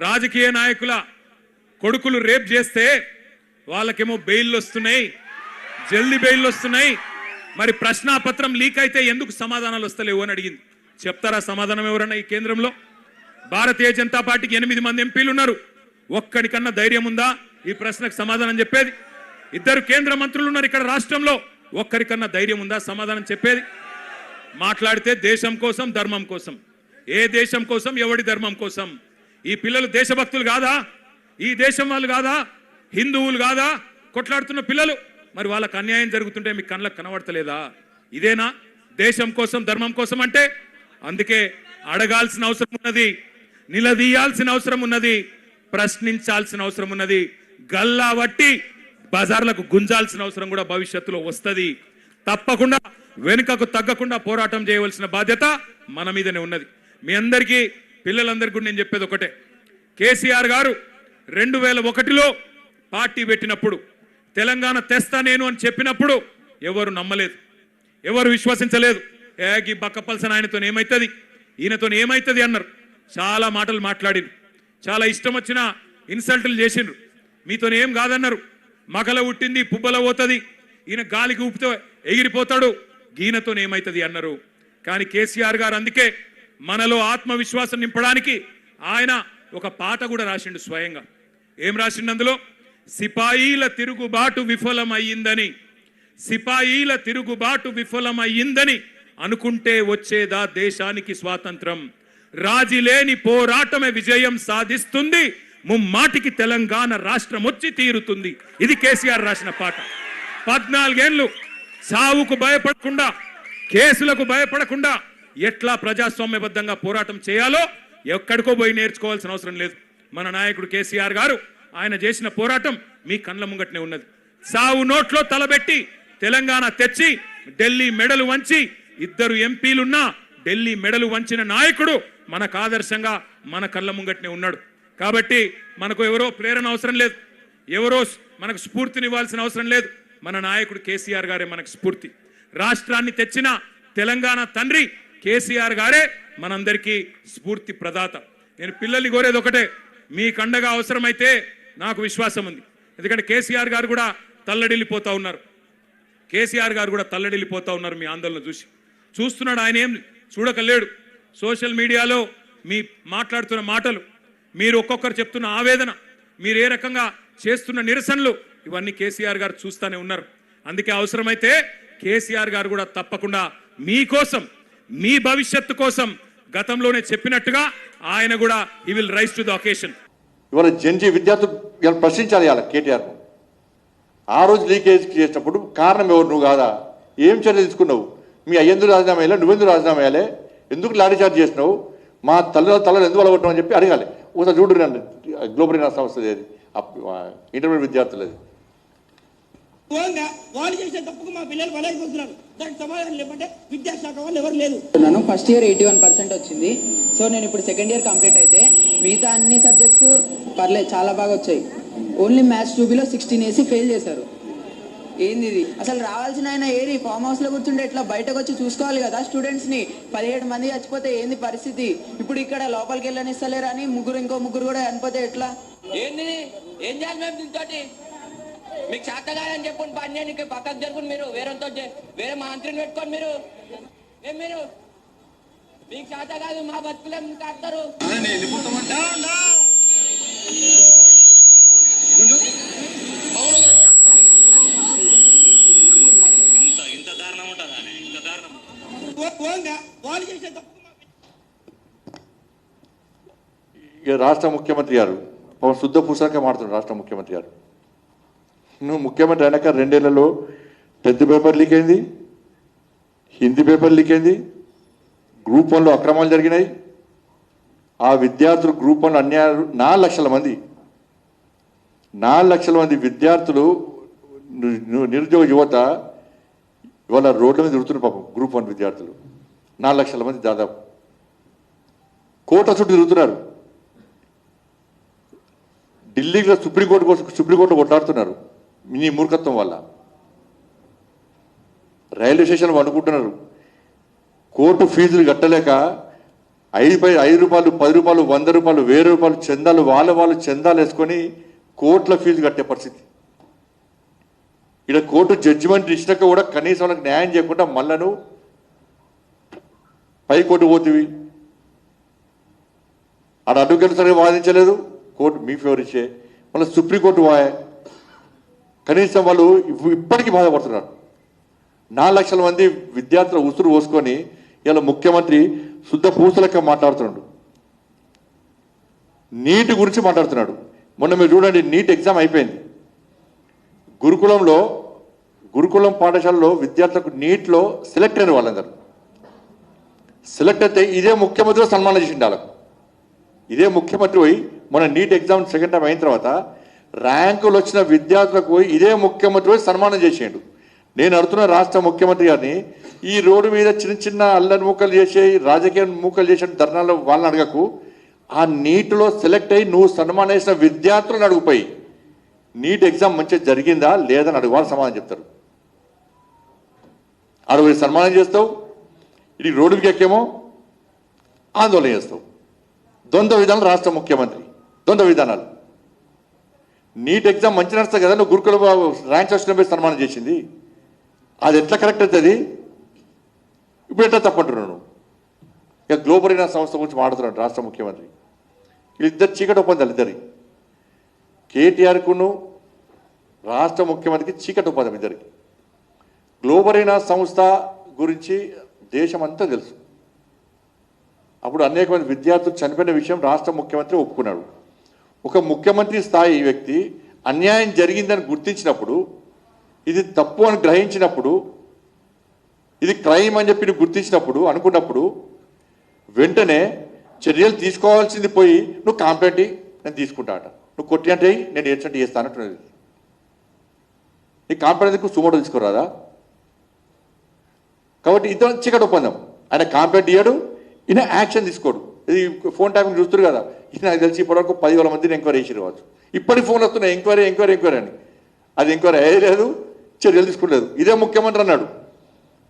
రాజకీయ నాయకుల కొడుకులు రేప్ చేస్తే వాళ్ళకేమో బెయిల్ వస్తున్నాయి, జల్దీ బెయిల్ వస్తున్నాయి. మరి ప్రశ్నాపత్రం లీక్ అయితే ఎందుకు సమాధానాలు వస్తలేవు అని అడిగింది. చెప్తారా సమాధానం ఎవరన్నా ఈ కేంద్రంలో? భారతీయ జనతా పార్టీకి 8 మంది ఎంపీలు ఉన్నారు. ఒక్కడికన్నా ధైర్యం ఉందా ఈ ప్రశ్నకు సమాధానం చెప్పేది? 2 కేంద్ర మంత్రులు ఉన్నారు ఇక్కడ రాష్ట్రంలో. ఒక్కరికన్నా ధైర్యం ఉందా సమాధానం చెప్పేది? మాట్లాడితే దేశం కోసం, ధర్మం కోసం. ఏ దేశం కోసం, ఎవడి ధర్మం కోసం? ఈ పిల్లలు దేశభక్తులు కాదా? ఈ దేశం వాళ్ళు కాదా? హిందువులు కాదా కొట్లాడుతున్న పిల్లలు? మరి వాళ్ళకు అన్యాయం జరుగుతుంటే మీ కళ్ళకు కనబడతలేదా? ఇదేనా దేశం కోసం, ధర్మం కోసం అంటే? అందుకే అడగాల్సిన అవసరం ఉన్నది, నిలదీయాల్సిన అవసరం ఉన్నది, ప్రశ్నించాల్సిన అవసరం ఉన్నది. గల్లా వట్టి బజార్లకు గుంజాల్సిన అవసరం కూడా భవిష్యత్తులో వస్తుంది. తప్పకుండా వెనుకకు తగ్గకుండా పోరాటం చేయవలసిన బాధ్యత మన మీదనే ఉన్నది. మీ అందరికీ, పిల్లలందరికీ కూడా నేను చెప్పేది ఒకటే. కేసీఆర్ గారు 2001లో పార్టీ పెట్టినప్పుడు, తెలంగాణ తెస్తా నేను అని చెప్పినప్పుడు ఎవరు నమ్మలేదు, ఎవరు విశ్వసించలేదు. ఈ బక్కపల్సన్ ఆయనతో ఏమవుతుంది, ఈయనతో ఏమవుతుంది అన్నారు. చాలా మాటలు మాట్లాడిండ్రు, చాలా ఇష్టం వచ్చిన ఇన్సల్టులు చేసిండ్రు. మీతో ఏం కాదన్నారు. మగల ఉట్టింది పుబ్బల పోతుంది, ఈయన గాలికి ఊపితే ఎగిరిపోతాడు, ఈయనతో ఏమవుతుంది అన్నారు. కానీ కేసీఆర్ గారు అందుకే మనలో ఆత్మవిశ్వాసం నింపడానికి ఆయన ఒక పాట కూడా రాసిండు స్వయంగా. ఏం రాసిండు అందులో? సిపాయిల తిరుగుబాటు విఫలమయ్యిందని, సిపాయిల తిరుగుబాటు విఫలమయ్యిందని అనుకుంటే వచ్చేదా దేశానికి స్వాతంత్రం? రాజీలేని పోరాటమే విజయం సాధిస్తుంది, ముమ్మాటికి తెలంగాణ రాష్ట్రం వచ్చి తీరుతుంది. ఇది కేసీఆర్ రాసిన పాట. 14 ఏళ్ళు సావుకు భయపడకుండా, కేసులకు భయపడకుండా ఎట్లా ప్రజాస్వామ్యబద్ధంగా పోరాటం చేయాలో ఎక్కడికో పోయి నేర్చుకోవాల్సిన అవసరం లేదు. మన నాయకుడు కేసీఆర్ గారు ఆయన చేసిన పోరాటం మీ కళ్ళ ముంగట్నే ఉన్నది. సావు నోట్లో తలబెట్టి తెలంగాణ తెచ్చి ఢిల్లీ మెడలు వంచి 2 ఎంపీలున్నా ఢిల్లీ మెడలు వంచిన నాయకుడు మనకు ఆదర్శంగా మన కళ్ళ ముంగట్నే ఉన్నాడు. కాబట్టి మనకు ఎవరో ప్రేరణ అవసరం లేదు, ఎవరో మనకు స్ఫూర్తినివ్వాల్సిన అవసరం లేదు. మన నాయకుడు కేసీఆర్ గారే మనకు స్ఫూర్తి. రాష్ట్రాన్ని తెచ్చిన తెలంగాణ తండ్రి కేసీఆర్ గారే మనందరికీ స్ఫూర్తి ప్రదాత. నేను పిల్లల్ని కోరేది ఒకటే, మీ కండగా అవసరమైతే నాకు విశ్వాసం ఉంది. ఎందుకంటే కేసీఆర్ గారు కూడా తల్లడిల్లిపోతా ఉన్నారు. కేసీఆర్ గారు కూడా తల్లడిల్లిపోతా ఉన్నారు మీ ఆందోళన చూసి. చూస్తున్నాడు, ఆయన ఏం చూడకలేడు. సోషల్ మీడియాలో మీ మాట్లాడుతున్న మాటలు, మీరు ఒక్కొక్కరు చెప్తున్న ఆవేదన, మీరు ఏ రకంగా చేస్తున్న నిరసనలు, ఇవన్నీ కేసీఆర్ గారు చూస్తూనే ఉన్నారు. అందుకే అవసరమైతే కేసీఆర్ గారు కూడా తప్పకుండా మీకోసం, మీ భవిష్యత్తు కోసం గతంలోనే చెప్పినట్టుగా ఆయన కూడా he will rise to the occasion. ఇవాళ జెన్జీ విద్యార్థులు ప్రశ్నించాలి ఇవాళ కేటీఆర్. ఆ రోజు లీకేజ్ చేసినప్పుడు కారణం ఎవరు? నువ్వు కాదా? ఏం చర్య తీసుకున్నావు? మీ అయ్యందుకు రాజీనామా వేయాలి, నువ్వెందుకు రాజీనామా వేయాలి, ఎందుకు లాఠీ చార్జ్ చేసినావు, మా తల్లు ఎందుకు అలగొట్టడం అని చెప్పి అడగాలి. ఒకసారి చూడండి, గ్లోబల్ సంస్థ ఇంటర్మీడియట్ విద్యార్థులది. వాళ్ళు చేసే తప్పుకు మా పిల్లలు బలైపోతున్నారు. దానికి సమాధానం లేకుంటే విద్యాశాఖ వాళ్ళు ఎవరు లేదు. నన్ను ఫస్ట్ ఇయర్ 81% వచ్చింది. సో నేను ఇప్పుడు సెకండ్ ఇయర్ కంప్లీట్ అయితే మిగతా అన్ని సబ్జెక్ట్స్ పర్లేదు, చాలా బాగా వచ్చాయి. ఓన్లీ మ్యాథ్స్ 2Bలో 16 వేసి ఫెయిల్ చేశారు. ఏంది ఇది? అసలు రావాల్సిన ఆయన ఏది ఫామ్ హౌస్లో కూర్చుంటే ఎట్లా బయటకు వచ్చి చూసుకోవాలి కదా స్టూడెంట్స్ని. 17 మంది చచ్చిపోతే ఏంది పరిస్థితి? ఇప్పుడు ఇక్కడ లోపలికి వెళ్ళనిస్తలేరు అని ఇంకో ముగ్గురు కూడా చనిపోతే ఎట్లా? ఏంది? ఏం చేయాలి మేము దీంతో? మీకు చేత కాదని చెప్పుకుని పని చేయడానికి పక్కకు జరుపుకుని మీరు వేరే మంత్రిని పెట్టుకోండి. మీరు మీకు చేత కాదు, మా బతుకులే కాస్తారు. ఇంత దారుణం ఉంటుందా? ఇంత దారుణం వాళ్ళు చేసే తప్పు. ఇక రాష్ట్ర ముఖ్యమంత్రి గారు శుద్ధ పూసలకే మాడుతున్నాడు. రాష్ట్ర ముఖ్యమంత్రి గారు, నువ్వు ముఖ్యమంత్రి అయినాక 2 ఏళ్లలో 10th పేపర్ లీక్ అయింది, హిందీ పేపర్ లీక్ అయింది, గ్రూప్ 1లో అక్రమాలు జరిగినాయి. ఆ విద్యార్థులు గ్రూప్ 1లో అన్యాయాలు 4 లక్షల మంది విద్యార్థులు, నిరుద్యోగ యువత ఇవాళ రోడ్ల మీద తిరుగుతున్నారు. పాపం గ్రూప్ 1 విద్యార్థులు 4 లక్షల మంది దాదాపు కోట చుట్టూ తిరుగుతున్నారు. ఢిల్లీలో సుప్రీంకోర్టు కొట్లాడుతున్నారు నీ మూర్ఖత్వం వల్ల. Railway station వండుకుంటున్నారు. కోర్టు ఫీజులు కట్టలేక 5 రూపాయలు 10 రూపాయలు 100 రూపాయలు 1000 రూపాయలు చందాలు వాళ్ళు చందాలు వేసుకొని కోట్ల ఫీజు కట్టే పరిస్థితి. ఇక్కడ కోర్టు జడ్జిమెంట్ ఇచ్చినాక కూడా కనీసం వాళ్ళకి న్యాయం చేయకుండా మళ్ళా నువ్వు పైకోర్టు పోతివి. ఆడ అడ్వకేట్ సరిగ్గా వాదించలేదు, కోర్టు మీ ఫేవర్ ఇచ్చే, మళ్ళీ సుప్రీంకోర్టు పోయే. కనీసం వాళ్ళు ఇప్పటికీ బాధపడుతున్నారు. 4 లక్షల మంది విద్యార్థుల ఉసురు పోసుకొని ఇలా ముఖ్యమంత్రి శుద్ధ పూసలక్క మాట్లాడుతున్నాడు. నీట్ గురించి మాట్లాడుతున్నాడు. మొన్న మీరు చూడండి, నీట్ ఎగ్జామ్ అయిపోయింది. గురుకులం పాఠశాలలో విద్యార్థులకు నీట్లో సెలెక్ట్ అయిన వాళ్ళందరూ సెలెక్ట్ అయితే ఇదే ముఖ్యమంత్రి సన్మానం చేసిండు వాళ్ళకు. ఇదే ముఖ్యమంత్రి పోయి మన నీట్ ఎగ్జామ్ సెకండ్ టైం అయిన తర్వాత ర్యాంకులు వచ్చిన విద్యార్థులకు పోయి ఇదే ముఖ్యమంత్రి పోయి సన్మానం చేసేయండు. నేను అడుగుతున్న రాష్ట్ర ముఖ్యమంత్రి గారిని, ఈ రోడ్డు మీద చిన్న అల్లరి మూకలు చేసే రాజకీయ మూకలు చేసే ధర్నాల్లో వాళ్ళని అడగకు, ఆ నీటిలో సెలెక్ట్ అయ్యి నువ్వు సన్మానం చేసిన విద్యార్థులను అడుగుపోయి నీట్ ఎగ్జామ్ మంచిగా జరిగిందా లేదని అడుగు, వాళ్ళు సమాధానం చెప్తారు. అడుగు సన్మానం చేస్తావు, ఇది రోడ్డుకి ఎక్కేమో ఆందోళన చేస్తావు. ద్వంద్వ విధానాలు రాష్ట్ర ముఖ్యమంత్రి, ద్వంద్వ విధానాలు. నీట్ ఎగ్జామ్ మంచి నడుస్తుంది కదా, నువ్వు గురుకుల ర్యాంక్ వచ్చిన పోయి సన్మానం చేసింది, అది ఎట్లా కరెక్ట్ అవుతుంది? ఇప్పుడు ఎట్లా తప్పంటున్నావు నువ్వు? ఇక గ్లోబల్ సంస్థ గురించి మాట్లాడుతున్నాడు రాష్ట్ర ముఖ్యమంత్రి. వీళ్ళిద్దరు చీకటి ఒప్పందాలు ఇద్దరి, కేటీఆర్కును రాష్ట్ర ముఖ్యమంత్రికి చీకటి ఒప్పందం ఇద్దరికి. గ్లోబల్ సంస్థ గురించి దేశం అంతా తెలుసు. అప్పుడు అనేక మంది విద్యార్థులు చనిపోయిన విషయం రాష్ట్ర ముఖ్యమంత్రి ఒప్పుకున్నాడు. ఒక ముఖ్యమంత్రి స్థాయి వ్యక్తి అన్యాయం జరిగిందని గుర్తించినప్పుడు, ఇది తప్పు అని గ్రహించినప్పుడు, ఇది క్రైమ్ అని చెప్పి గుర్తించినప్పుడు అనుకున్నప్పుడు వెంటనే చర్యలు తీసుకోవాల్సింది పోయి నువ్వు కాంప్లైంట్ నేను తీసుకుంటా అట, నువ్వు కొట్టి అంటే నేను ఏడ్చంటే చేస్తానంటున్నది. నీ కాంప్లైంట్కు సుమోటో తీసుకోరాదా? కాబట్టి ఇద్దరు చీకటి ఒప్పందం. ఆయన కాంప్లైంట్ ఇయ్యాడు, ఈయన యాక్షన్ తీసుకోడు. ఇది ఫోన్ ట్యాపింగ్ చూస్తారు కదా, ఇది నాకు తెలిసి ఇప్పటివరకు 10,000 మందిని ఎంక్వైరీ చేసి రావచ్చు. ఇప్పటికి ఫోన్ వస్తున్నాయి ఎంక్వైరీ అని. అది ఎంక్వైరీ అయ్యలేదు, చర్యలు తీసుకోలేదు. ఇదే ముఖ్యమంత్రి అన్నాడు,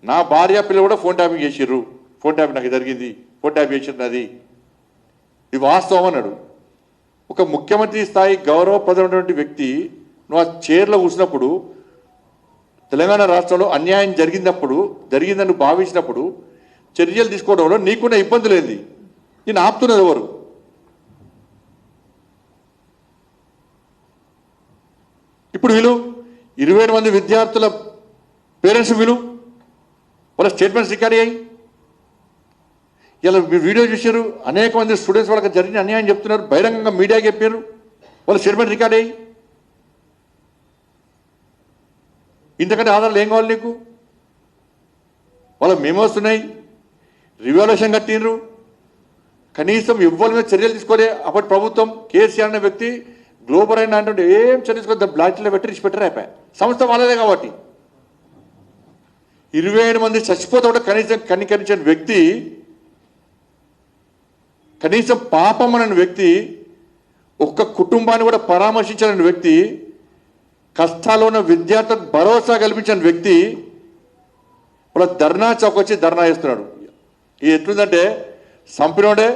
నా భార్య పిల్లలు కూడా ఫోన్ ట్యాపింగ్ చేసిర్రు, ఫోన్ ట్యాపింగ్ నాకు జరిగింది, ఫోన్ ట్యాపింగ్ చేసినది, ఇది వాస్తవం అన్నాడు. ఒక ముఖ్యమంత్రి స్థాయి గౌరవప్రదమైనటువంటి వ్యక్తి నువ్వు ఆ చైర్లో కూర్చున్నప్పుడు, తెలంగాణ రాష్ట్రంలో అన్యాయం జరిగిందని భావించినప్పుడు చర్యలు తీసుకోవడంలో నీకున్న ఇబ్బందులు ఏంది? నేను ఆపుతున్నది ఎవరు? ఇప్పుడు వీళ్ళు 27 మంది విద్యార్థుల పేరెంట్స్ వాళ్ళ స్టేట్మెంట్స్ రికార్డ్ అయ్యాయి. ఇలా మీరు వీడియో చూశారు, అనేక మంది స్టూడెంట్స్ వాళ్ళకి జరిగిన అన్యాయం చెప్తున్నారు, బహిరంగంగా మీడియాకి చెప్పారు, వాళ్ళ స్టేట్మెంట్ రికార్డ్ అయ్యి. ఇంతకంటే ఆధారాలు ఏం కావాలి నీకు? వాళ్ళ మెమోస్ ఉన్నాయి, రివాల్యూషన్ కట్టినరు, కనీసం ఇవ్వాలి మీద చర్యలు తీసుకోలే. అప్పటి ప్రభుత్వం కేసీఆర్ అనే వ్యక్తి గ్లోబల్ అయినా అంటే ఏం చర్య తీసుకో, బ్లాక్లో పెట్టి పెట్టరు అయిపోయా. సంస్థ వాళ్ళదే కాబట్టి 27 మంది చచ్చిపోతే కూడా కనీసం కనికరించిన వ్యక్తి, కనీసం పాపం అనే వ్యక్తి, ఒక్క కుటుంబాన్ని కూడా పరామర్శించిన వ్యక్తి, కష్టాల్లో ఉన్న విద్యార్థులకు భరోసా కల్పించిన వ్యక్తి వాళ్ళ ధర్నా చౌక్ వచ్చి ధర్నా చేస్తున్నాడు. ఇది ఎట్లుందంటే సంపినోడే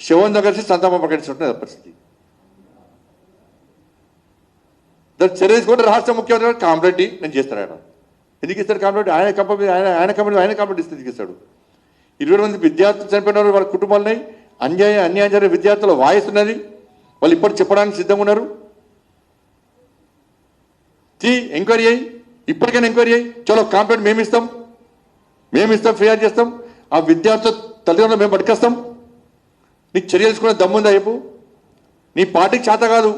శివంతో కలిసి సంతాపం ప్రకటించుంటుంది పరిస్థితి. దాన్ని చర్య తీసుకుంటే రాష్ట్ర ముఖ్యమంత్రి కాంప్లైంట్ నేను చేస్తాను. ఆయన ఎందుకు ఇస్తాడు కాంప్లైంట్? ఆయన కంపెనీ కాంప్లైంట్ ఇస్తే ఎందుకు ఇస్తాడు? 20 మంది విద్యార్థులు చనిపోయినారు, వాళ్ళ కుటుంబాలున్నాయి, అన్యాయం జరిగిన విద్యార్థుల వాయిస్ ఉన్నది, వాళ్ళు ఇప్పటికి చెప్పడానికి సిద్ధంగా ఉన్నారు. ఎంక్వైరీ అయ్యి, ఇప్పటికైనా ఎంక్వైరీ అయ్యి, చలో కాంప్లైంట్ మేము ఇస్తాం, ఫిర్యాదు చేస్తాం, ఆ విద్యార్థుల తల్లిదండ్రులు మేము పట్టుకొస్తాం. నీకు చర్యలు తీసుకునే దమ్ముందా చెప్పు? నీ పార్టీకి చేత కాదు,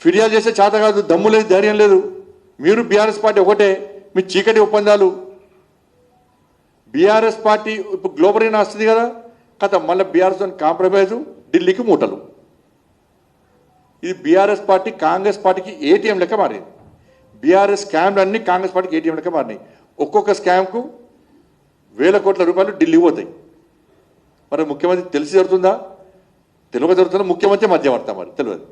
ఫిర్యాదు చేసే చేత కాదు, దమ్ము లేదు, ధైర్యం లేదు. మీరు బీఆర్ఎస్ పార్టీ ఒకటే, మీ చీకటి ఒప్పందాలు. బీఆర్ఎస్ పార్టీ ఇప్పుడు గ్లోబల్ అయినా వస్తుంది కదా, కథ మళ్ళీ బీఆర్ఎస్ కాంప్రమైజ్, ఢిల్లీకి మూటలు. ఇది బీఆర్ఎస్ పార్టీ కాంగ్రెస్ పార్టీకి ఏటీఎం లెక్క మారింది. బీఆర్ఎస్ స్కామ్లు అన్నీ కాంగ్రెస్ పార్టీకి ఏటీఎం లెక్క మారినాయి. ఒక్కొక్క స్కామ్కు 1000 కోట్ల రూపాయలు ఢిల్లీ పోతాయి. మరి ముఖ్యమంత్రి తెలిసి జరుగుతుందా? తెలియక జరుగుతుందా? ముఖ్యమంత్రి మధ్యవర్తా మరి తెలియదు.